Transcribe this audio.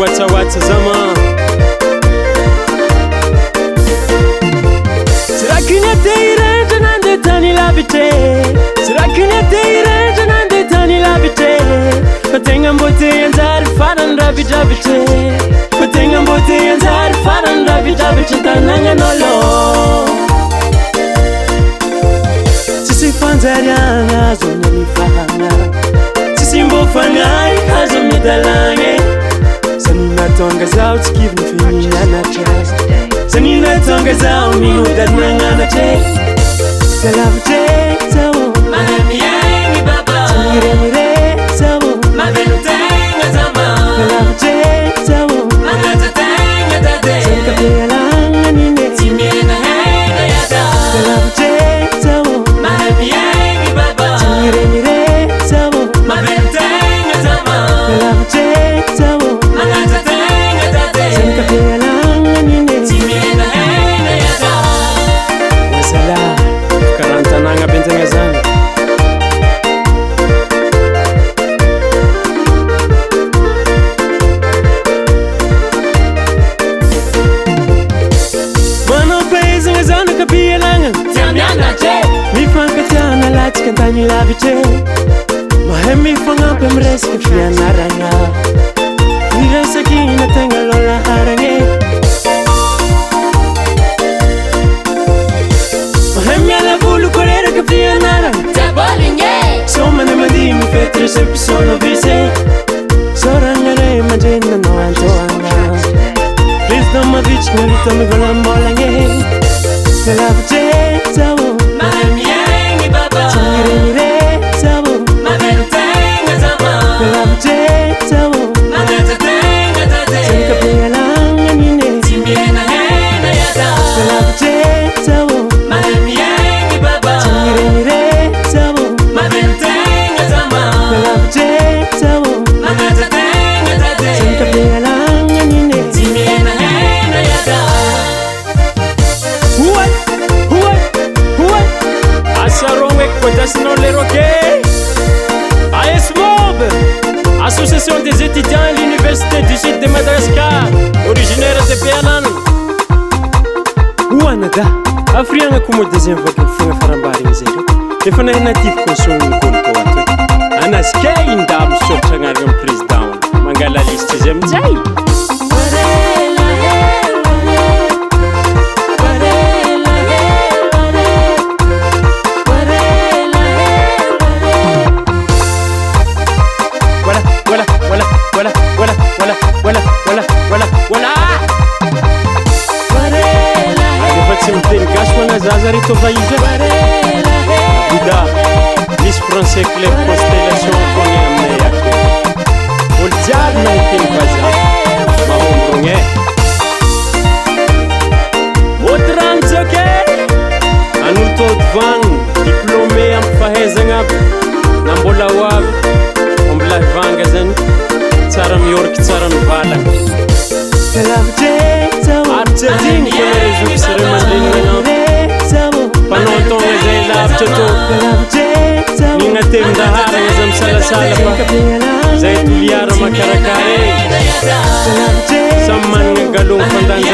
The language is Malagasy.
watsa zama Sirakine teire nande tani labite Sirakine teire nande tani labite Patenga mbote yanzar faran rabite Patenga mbote yanzar faran rabite Tananga nolo Sisi fanzarianga zonya nifanga Sisi mbofangai hazo midalange Sanina tonga zao tikivni fina na chest Sanina tonga zao minudat nangana che Salavte zao Mahami yengi baba Tire mire zao Mavenu tenga zama Salavte zao Mangata tenga dade Sanka piyalanga nine Timiena henga yada Salavte zao Mahami yengi baba Tire mire zao Mavenu tenga zama Salavte zao Mangata tenga dade Sanka piyalanga nine Timiena henga yada Wasala Karantananga bentanga zanga Mano pezanga zana kapiyalanga Tiamyana che Mifanka tiana lati kantani lavite Mahemi fangampe mreska fianaranga Nirasakina tenga lola harange Mahemi ala vulu korera kafianaranga Tabolinge Somane madimi fetre sepi sono vise Sorangare majena no antoanga Rizdo mavich ngalito mi volambolange Salavte zao Mahemi yengi baba Tire mire zao Mavenu tenga zama Salavte zao Mangata tenga dade Sanka piyalanga nine Timiena hena yada Salavte zao Mahemi yengi baba Tire mire zao Mavenu tenga zama Salavte zao Mangata tenga dade Sanka piyalanga nine Timiena hena yada Huwai Asarongwe Kodasno Leroke AS Mob Association des étudiants à l'université du sud de Madagascar Originaire de Pianan Ouanada Afrianga como deuxième fois que funga farambari nzero Efa native consommo ngolo ko ato Anaske indam sotrangariam président Mangala liste zemzai Zazari Tovaïja Bouddha Miss Français Club Constellation Kone Amneya Oldiad Nankin Baza Mahombrunge Otran Zoke Anutot Van Diplômé am fahezanga Nambola wab Ombla vanga zan Tsara miork tsara mivala Salavte zao Artedin Kone rejuk sere mandin Panonton zay lavitra to Nina temda haragna za misalasala fa Zay toliara makarakare Samy managna galogno fandanjana